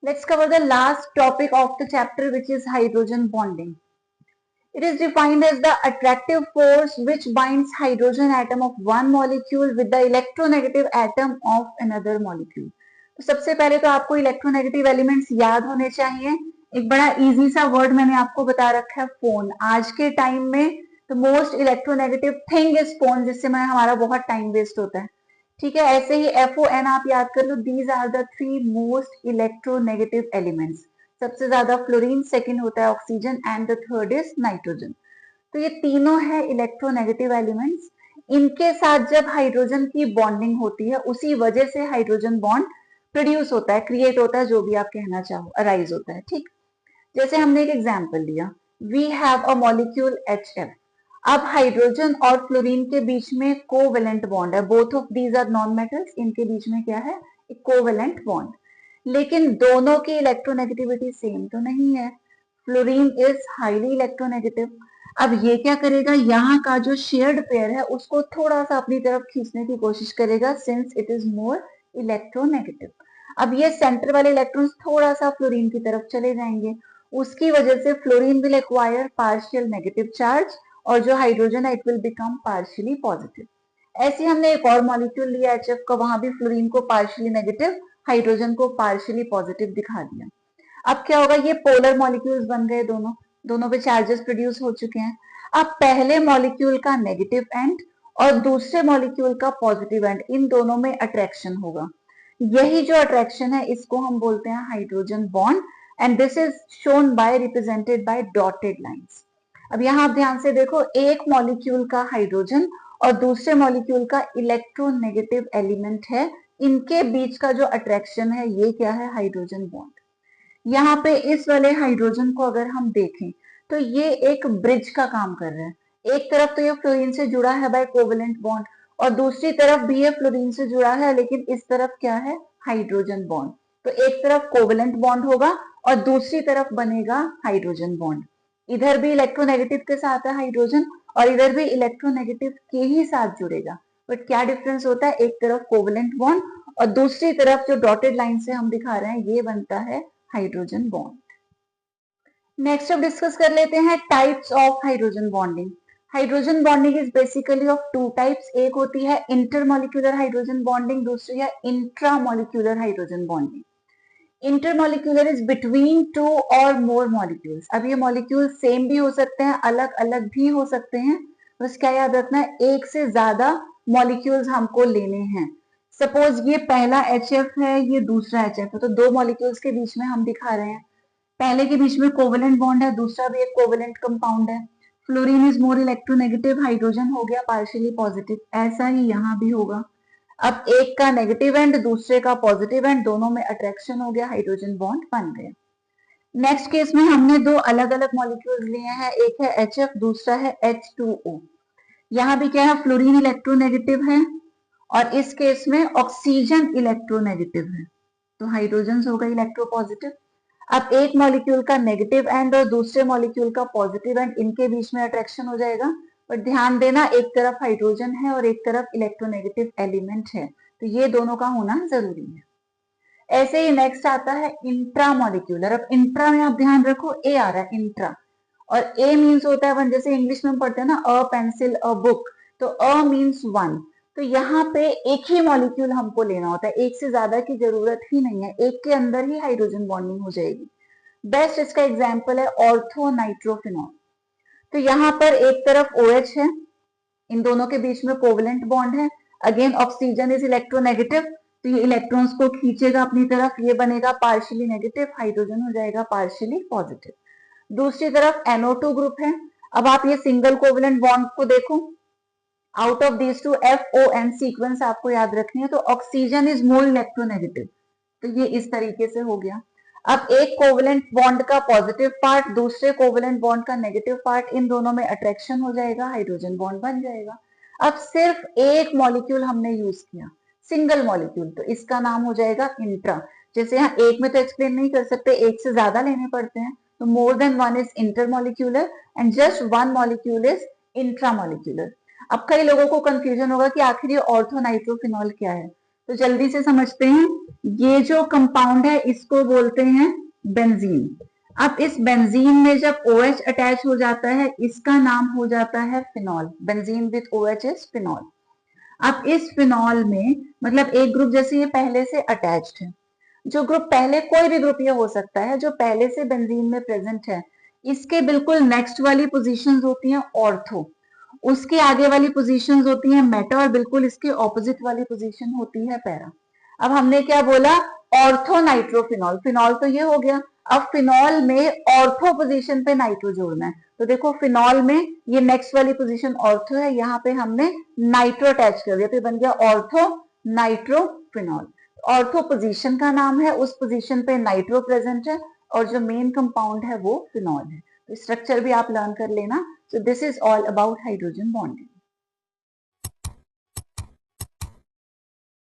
Let's cover the last topic of the chapter, which is hydrogen bonding. It is defined as the attractive force which binds hydrogen atom of one molecule with the electronegative atom of another molecule. तो सबसे पहले तो आपको electronegative elements याद होने चाहिए. एक बड़ा इजी सा वर्ड मैंने आपको बता रखा है, फोन. आज के टाइम में the most electronegative thing is phone, जिससे हमारा बहुत टाइम वेस्ट होता है. ठीक है, ऐसे ही FON आप याद कर लो. These are the three most electronegative elements. सबसे ज्यादा फ्लोरीन, सेकंड होता है oxygen and the third is nitrogen. तो ये तीनों है इलेक्ट्रोनेगेटिव एलिमेंट्स. इनके साथ जब हाइड्रोजन की बॉन्डिंग होती है, उसी वजह से हाइड्रोजन बॉन्ड प्रोड्यूस होता है, क्रिएट होता है, जो भी आप कहना चाहो, अराइज होता है. ठीक, जैसे हमने एक एग्जाम्पल लिया, we have a molecule HF. अब हाइड्रोजन और फ्लोरीन के बीच में कोवेलेंट बॉन्ड है. Both of these are non metals. इनके बीच में क्या है? एक कोवेलेंट बॉन्ड. लेकिन दोनों की इलेक्ट्रोनेगेटिविटी सेम तो नहीं है. Fluorine is highly electronegative. अब ये क्या करेगा, यहाँ का जो शेयर्ड पेयर है उसको थोड़ा सा अपनी तरफ खींचने की कोशिश करेगा, since it is more electronegative. अब ये सेंटर वाले इलेक्ट्रॉन्स थोड़ा सा फ्लोरीन की तरफ चले जाएंगे. उसकी वजह से fluorine will acquire partial negative charge, और जो हाइड्रोजन है it will become partially positive. ऐसे हमने एक और मॉलिक्यूल लिया HF का, वहां भी फ्लोरीन को पार्शियली नेगेटिव, हाइड्रोजन को पार्शियली पॉजिटिव दिखा दिया. अब क्या होगा, ये पोलर मॉलिक्यूल्स बन गए. दोनों दोनों पे चार्जेस प्रोड्यूस हो चुके हैं. अब पहले मॉलिक्यूल का नेगेटिव एंड और दूसरे मॉलिक्यूल का पॉजिटिव एंड, इन दोनों में अट्रैक्शन होगा. यही जो अट्रैक्शन है इसको हम बोलते हैं hydrogen bond, and this is shown by represented by dotted lines. अब यहाँ आप ध्यान से देखो, एक मॉलिक्यूल का हाइड्रोजन और दूसरे मॉलिक्यूल का इलेक्ट्रोनेगेटिव एलिमेंट है. इनके बीच का जो अट्रैक्शन है ये क्या है? Hydrogen bond. यहाँ पे इस वाले हाइड्रोजन को अगर हम देखें तो ये एक ब्रिज का काम कर रहा है. एक तरफ तो ये फ्लोरीन से जुड़ा है बाय कोवेलेंट बॉन्ड, और दूसरी तरफ भी ये फ्लोरीन से जुड़ा है, लेकिन इस तरफ क्या है? Hydrogen bond. तो एक तरफ कोवेलेंट बॉन्ड होगा और दूसरी तरफ बनेगा हाइड्रोजन बॉन्ड. इधर भी इलेक्ट्रोनेगेटिव के साथ है हाइड्रोजन, और इधर भी इलेक्ट्रोनेगेटिव के ही साथ जुड़ेगा. बट क्या डिफरेंस होता है? एक तरफ कोवेलेंट बॉन्ड और दूसरी तरफ जो डॉटेड लाइन से हम दिखा रहे हैं ये बनता है हाइड्रोजन बॉन्ड. नेक्स्ट अब डिस्कस कर लेते हैं types of hydrogen bonding. Hydrogen bonding is basically of two types. एक होती है इंटरमॉलिक्यूलर हाइड्रोजन बॉन्डिंग, दूसरी है intramolecular hydrogen bonding. Intermolecular is between two और मोर मॉलिक्यूल्स. अब ये मॉलिक्यूल सेम भी हो सकते हैं, अलग अलग भी हो सकते हैं. बस क्या याद रखना है, एक से ज्यादा मॉलिक्यूल्स हमको लेने हैं. सपोज ये पहला HF है, ये दूसरा HF है, तो दो मॉलिक्यूल्स के बीच में हम दिखा रहे हैं. पहले के बीच में कोवेलेंट बॉन्ड है, दूसरा भी एक कोवेलेंट कंपाउंड है. Fluorine is more electronegative, hydrogen हो गया पार्शियली पॉजिटिव. ऐसा ही यहाँ भी होगा. अब एक का नेगेटिव एंड, दूसरे का पॉजिटिव एंड, दोनों में अट्रैक्शन हो गया, हाइड्रोजन बॉन्ड बन गया. नेक्स्ट केस में हमने दो अलग अलग मॉलिक्यूल्स लिए हैं, एक है HF, दूसरा है H2O. यहाँ भी क्या है? फ्लोरीन इलेक्ट्रोनेगेटिव है और इस केस में ऑक्सीजन इलेक्ट्रोनेगेटिव है, तो हाइड्रोजन होगा इलेक्ट्रोपॉजिटिव. अब एक मॉलिक्यूल का नेगेटिव एंड और दूसरे मॉलिक्यूल का पॉजिटिव एंड, इनके बीच में अट्रैक्शन हो जाएगा. पर ध्यान देना, एक तरफ हाइड्रोजन है और एक तरफ इलेक्ट्रोनेगेटिव एलिमेंट है, तो ये दोनों का होना जरूरी है. ऐसे ही नेक्स्ट आता है इंट्रामॉलिक्यूलर. अब इंट्रा में आप ध्यान रखो, ए आ रहा है इंट्रा, और ए मीन्स होता है वन. जैसे इंग्लिश में हम पढ़ते हैं ना, अ पेंसिल अ बुक, तो अ मीन्स वन. तो यहाँ पे एक ही मॉलिक्यूल हमको लेना होता है, एक से ज्यादा की जरूरत ही नहीं है, एक के अंदर ही हाइड्रोजन बॉन्डिंग हो जाएगी. बेस्ट इसका एग्जाम्पल है ऑर्थो नाइट्रोफिनॉल. तो यहाँ पर एक तरफ OH है, इन दोनों के बीच में कोवेलेंट बॉन्ड है. अगेन ऑक्सीजन इज इलेक्ट्रोनेगेटिव, तो ये इलेक्ट्रॉन्स को खींचेगा अपनी तरफ, ये बनेगा पार्शियली नेगेटिव, हाइड्रोजन हो जाएगा पार्शियली पॉजिटिव. दूसरी तरफ NO2 ग्रुप है. अब आप ये सिंगल कोवेलेंट बॉन्ड को देखो, out of these two FON sequence आपको याद रखनी है, तो ऑक्सीजन इज मोर इलेक्ट्रोनेगेटिव, तो ये इस तरीके से हो गया. अब एक कोवेलेंट बॉन्ड का पॉजिटिव पार्ट, दूसरे कोवेलेंट बॉन्ड का नेगेटिव पार्ट, इन दोनों में अट्रैक्शन हो जाएगा, हाइड्रोजन बॉन्ड बन जाएगा. अब सिर्फ एक मॉलिक्यूल हमने यूज किया, सिंगल मॉलिक्यूल, तो इसका नाम हो जाएगा इंट्रा. जैसे यहाँ एक में तो एक्सप्लेन नहीं कर सकते, एक से ज्यादा लेने पड़ते हैं, तो more than one is intermolecular and just one molecule is intramolecular. अब कई लोगों को कंफ्यूजन होगा कि आखिर ये ऑर्थो नाइट्रोफिनॉल क्या है. तो जल्दी से समझते हैं, ये जो कंपाउंड है इसको बोलते हैं बेंजीन। अब इस बेंजीन में जब OH अटैच हो जाता है इसका नाम हो जाता है phenol. Benzene with OH is phenol. अब इस फिनॉल में मतलब एक ग्रुप जैसे ये पहले से अटैच्ड है, जो ग्रुप पहले कोई भी ग्रुप ये हो सकता है जो पहले से बेंजीन में प्रेजेंट है, इसके बिल्कुल नेक्स्ट वाली पोजीशंस होती हैं ऑर्थो, उसके आगे वाली पोजीशंस होती हैं मेटा, और बिल्कुल इसके ऑपोजिट वाली पोजीशन होती है पैरा। अब हमने क्या बोला, ऑर्थो नाइट्रोफिनॉल। फिनॉल तो ये हो गया, अब फिनॉल में ऑर्थो पोजीशन पे नाइट्रो जोड़ना है। तो देखो फिनॉल में ये नेक्स्ट वाली पोजीशन ऑर्थो है, यहाँ पे हमने नाइट्रो अटैच कर दिया तो बन गया ऑर्थो नाइट्रोफिनॉल। ऑर्थो पोजीशन का नाम है, उस पोजीशन पे नाइट्रो प्रेजेंट है और जो मेन कंपाउंड है वो फिनॉल है। तो स्ट्रक्चर भी आप लर्न कर लेना। So this is all about hydrogen bonding.